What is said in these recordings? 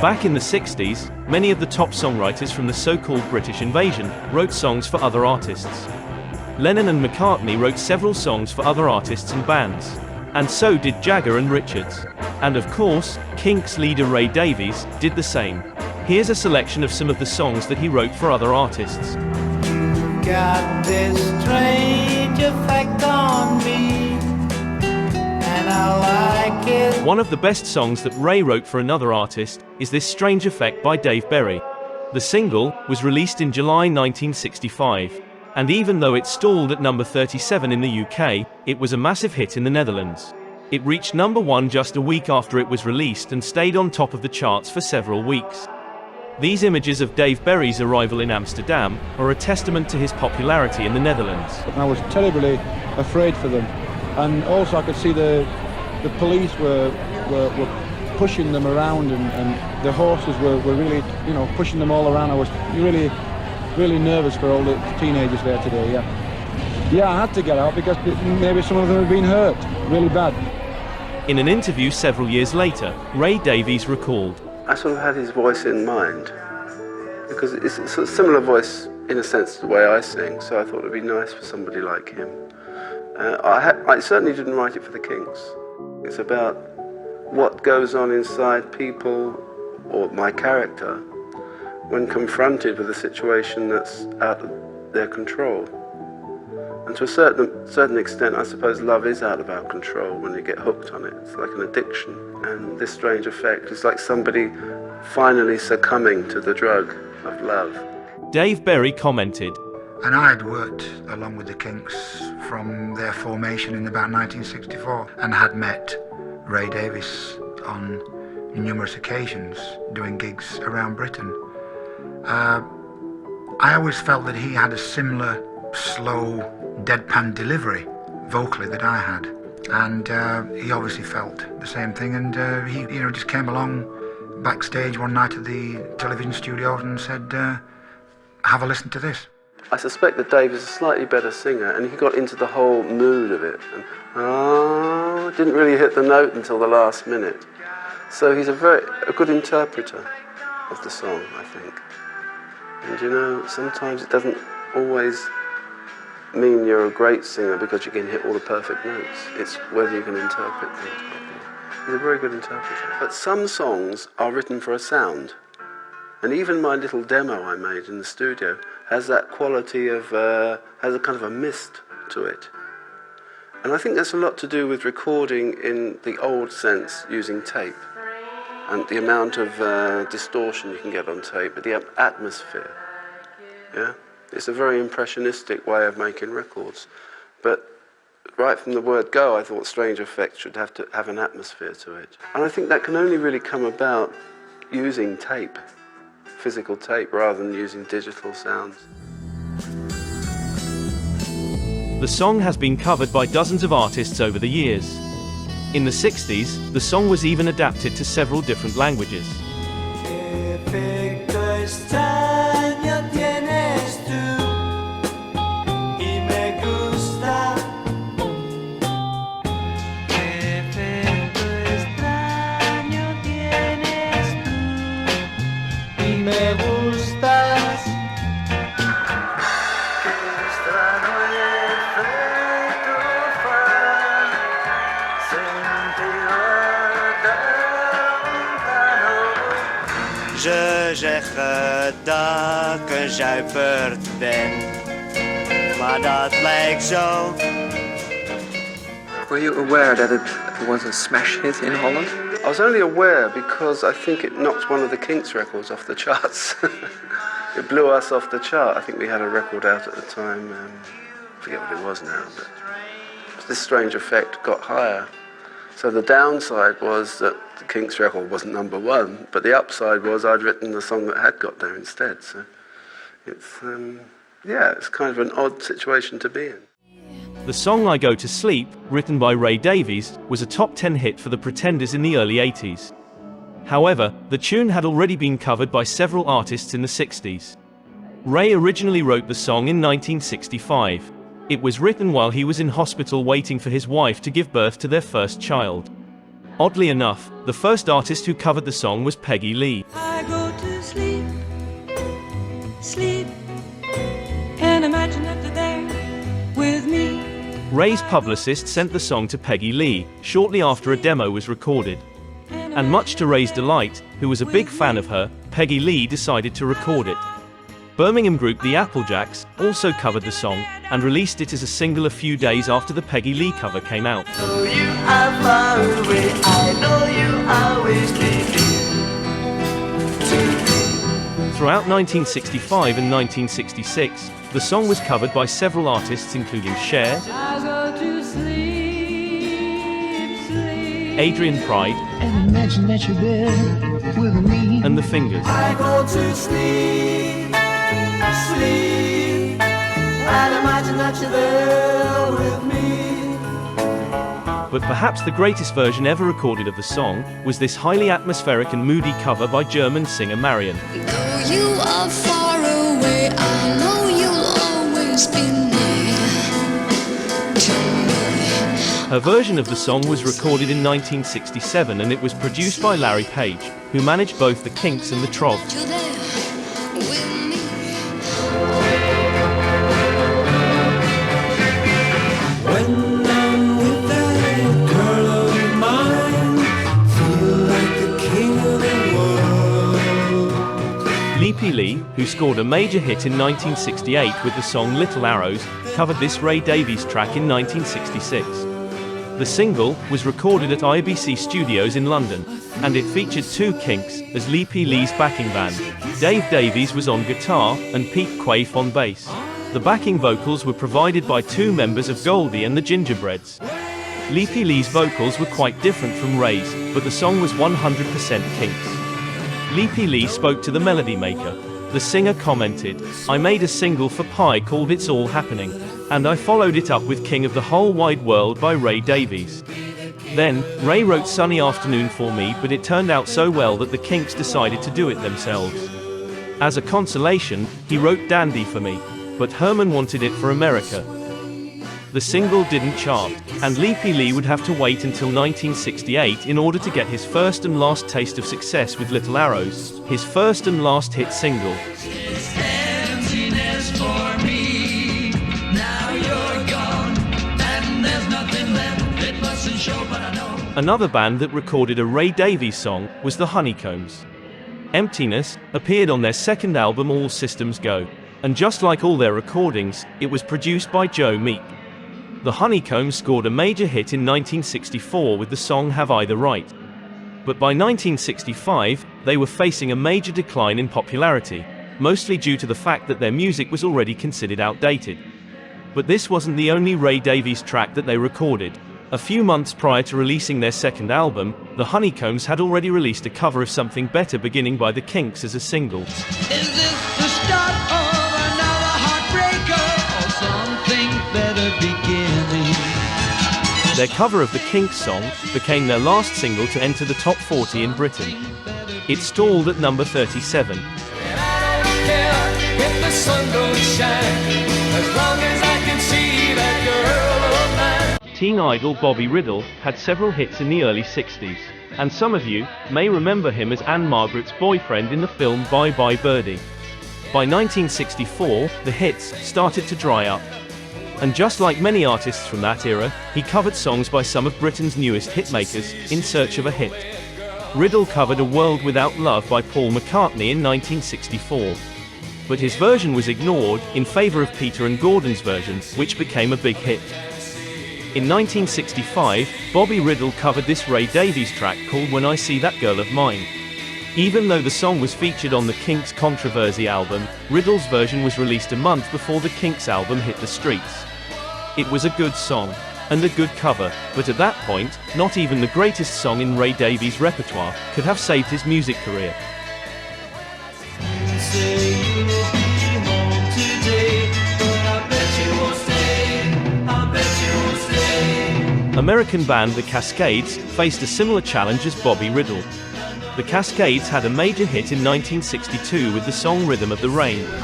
Back in the 60s, many of the top songwriters from the so-called British invasion wrote songs for other artists. Lennon and McCartney wrote several songs for other artists and bands. And so did Jagger and Richards. And of course, Kinks leader Ray Davies did the same. Here's a selection of some of the songs that he wrote for other artists. Got this strange effect on me, and I like it. One of the best songs that Ray wrote for another artist is This Strange Effect by Dave Berry. The single was released in July 1965, and even though it stalled at number 37 in the UK, it was a massive hit in the Netherlands. It reached number 1 just a week after it was released and stayed on top of the charts for several weeks. These images of Dave Berry's arrival in Amsterdam are a testament to his popularity in the Netherlands. I was terribly afraid for them, and also I could see the police were pushing them around, and the horses were really, pushing them all around. I was really nervous for all the teenagers there today. Yeah, I had to get out because maybe some of them had been hurt really bad. In an interview several years later, Ray Davies recalled, I sort of had his voice in mind, because it's a sort of similar voice in a sense to the way I sing, so I thought it would be nice for somebody like him. I certainly didn't write it for the Kinks. It's about what goes on inside people, or my character, when confronted with a situation that's out of their control. And to a certain extent, I suppose love is out of our control when you get hooked on it. It's like an addiction. And this strange effect is like somebody finally succumbing to the drug of love. Dave Berry commented, and I had worked along with the Kinks from their formation in about 1964 and had met Ray Davies on numerous occasions doing gigs around Britain. I always felt that he had a similar slow, deadpan delivery vocally that I had, and he obviously felt the same thing, and he just came along backstage one night at the television studios and said, have a listen to this. I suspect that Dave is a slightly better singer, and he got into the whole mood of it, and didn't really hit the note until the last minute. So he's a good interpreter of the song, I think. And sometimes it doesn't always mean you're a great singer because you can hit all the perfect notes. It's whether you can interpret things properly. He's a very good interpreter. But some songs are written for a sound. And even my little demo I made in the studio has that quality of, has a kind of a mist to it. And I think that's a lot to do with recording in the old sense using tape. And the amount of distortion you can get on tape, but the atmosphere. Yeah? It's a very impressionistic way of making records. But right from the word go, I thought Strange Effect should have to have an atmosphere to it. And I think that can only really come about using tape, physical tape, rather than using digital sounds. The song has been covered by dozens of artists over the years. In the 60s, the song was even adapted to several different languages. Ze zeggen dat ik een zuiperd ben, maar dat lijkt zo. Were you aware that it was a smash hit in Holland? I was only aware because I think it knocked one of the Kinks records off the charts. It blew us off the chart. I think we had a record out at the time, I forget what it was now, but This Strange Effect got higher. So the downside was that the Kinks record wasn't number 1, but the upside was I'd written the song that had got there instead. So it's kind of an odd situation to be in. The song I Go to Sleep, written by Ray Davies, was a top 10 hit for the Pretenders in the early 80s. However, the tune had already been covered by several artists in the 60s. Ray originally wrote the song in 1965. It was written while he was in hospital waiting for his wife to give birth to their first child. Oddly enough, the first artist who covered the song was Peggy Lee. I go to sleep, sleep, and imagine that they're there with me. Ray's publicist sent the song to Peggy Lee shortly after a demo was recorded. And much to Ray's delight, who was a big fan of her, Peggy Lee decided to record it. Birmingham group The Applejacks also covered the song and released it as a single a few days after the Peggy Lee cover came out. You are far away, I know you always be near. Throughout 1965 and 1966, the song was covered by several artists including Cher, I go to sleep, sleep. Adrian Pride, And imagine that you're there with me. and The Fingers. I go to sleep, sleep, and imagine that you're there with me. But perhaps the greatest version ever recorded of the song was this highly atmospheric and moody cover by German singer Marion. Though you are far away, I know you'll always be near to me. Her version of the song was recorded in 1967 and it was produced by Larry Page, who managed both the Kinks and the Troggs. You're there with me. When I'm with that girl of mine, feel like the king of the world. Leapy Lee, who scored a major hit in 1968 with the song Little Arrows, covered this Ray Davies track in 1966. The single was recorded at IBC Studios in London, and it featured two Kinks as Leapy Lee's backing band. Dave Davies was on guitar and Pete Quaife on bass. The backing vocals were provided by two members of Goldie and the Gingerbreads. Leapy Lee's vocals were quite different from Ray's, but the song was 100% Kinks. Leapy Lee spoke to the melody maker. The singer commented, "I made a single for Pi called It's All Happening, and I followed it up with King of the Whole Wide World by Ray Davies. Then, Ray wrote Sunny Afternoon for me, but it turned out so well that the Kinks decided to do it themselves. As a consolation, he wrote Dandy for me, but Herman wanted it for America." The single didn't chart, and Leapy Lee would have to wait until 1968 in order to get his first and last taste of success with Little Arrows, his first and last hit single. Emptiness for me. Now you're gone, and there's nothing left. It mustn't show, but I know. Another band that recorded a Ray Davies song was the Honeycombs. Emptiness appeared on their second album All Systems Go, and just like all their recordings, it was produced by Joe Meek. The Honeycombs scored a major hit in 1964 with the song Have I the Right. But by 1965, they were facing a major decline in popularity, mostly due to the fact that their music was already considered outdated. But this wasn't the only Ray Davies track that they recorded. A few months prior to releasing their second album, the Honeycombs had already released a cover of Something Better Beginning by the Kinks as a single. Is this the start of another heartbreaker or something better beginning? Their cover of the Kinks song became their last single to enter the top 40 in Britain. It stalled at number 37. And I don't care if the sun don't shine, as long as I can see that girl of mine. Teen idol Bobby Riddle had several hits in the early 60s, and some of you may remember him as Anne Margaret's boyfriend in the film Bye Bye Birdie. By 1964, the hits started to dry up. And just like many artists from that era, he covered songs by some of Britain's newest hitmakers in search of a hit. Riddle covered A World Without Love by Paul McCartney in 1964. But his version was ignored in favor of Peter and Gordon's version, which became a big hit. In 1965, Bobby Riddle covered this Ray Davies track called When I See That Girl of Mine. Even though the song was featured on the Kinks' Controversy album, Riddle's version was released a month before the Kinks album hit the streets. It was a good song, and a good cover, but at that point, not even the greatest song in Ray Davies' repertoire could have saved his music career. Say you'll be home today, but I bet you won't stay. I bet you won't stay. American band The Cascades faced a similar challenge as Bobby Riddle. The Cascades had a major hit in 1962 with the song Rhythm of the Rain. Listen to the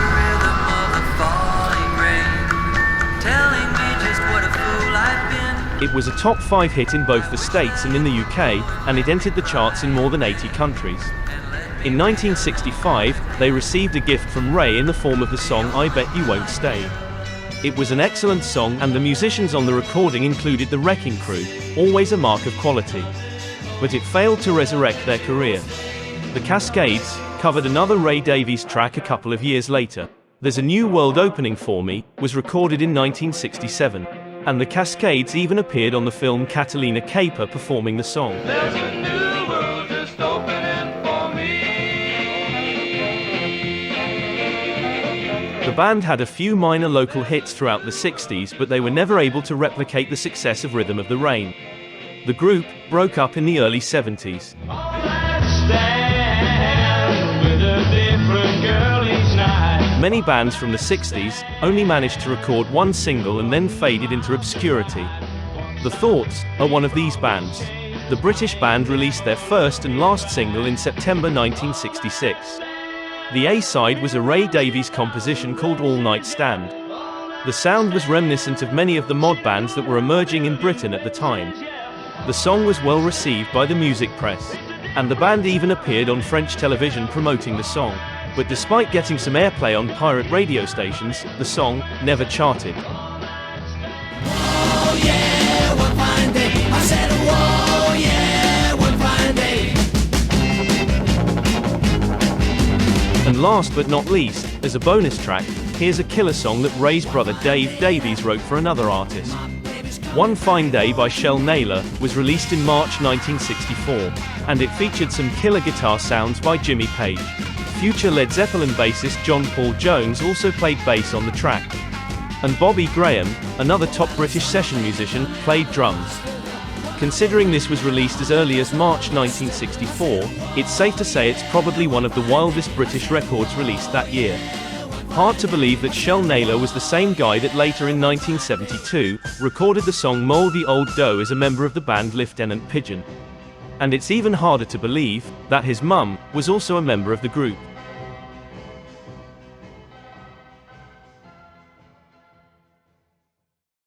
rhythm of the falling rain, telling me just what a fool I've been. It was a top 5 hit in both the States and in the UK, and it entered the charts in more than 80 countries. In 1965, they received a gift from Ray in the form of the song I Bet You Won't Stay. It was an excellent song, and the musicians on the recording included the Wrecking Crew, always a mark of quality. But it failed to resurrect their career. The Cascades covered another Ray Davies track a couple of years later. There's a New World Opening for Me was recorded in 1967, and the Cascades even appeared on the film Catalina Caper performing the song. There's a new world just opening for me. The band had a few minor local hits throughout the 60s, but they were never able to replicate the success of Rhythm of the Rain. The group broke up in the early 70s. Many bands from the 60s only managed to record one single and then faded into obscurity. The Thoughts are one of these bands. The British band released their first and last single in September 1966. The A-side was a Ray Davies composition called All Night Stand. The sound was reminiscent of many of the mod bands that were emerging in Britain at the time. The song was well received by the music press, and the band even appeared on French television promoting the song. But despite getting some airplay on pirate radio stations, the song never charted. Oh yeah, one fine day. I said, oh yeah, one fine day. And last but not least, as a bonus track, here's a killer song that Ray's brother Dave Davies wrote for another artist. One Fine Day by Shel Naylor was released in March 1964, and it featured some killer guitar sounds by Jimmy Page. Future Led Zeppelin bassist John Paul Jones also played bass on the track. And Bobby Graham, another top British session musician, played drums. Considering this was released as early as March 1964, it's safe to say it's probably one of the wildest British records released that year. Hard to believe that Shel Naylor was the same guy that later in 1972 recorded the song Mouldy Old Dough as a member of the band Lieutenant Pigeon. And it's even harder to believe that his mum was also a member of the group.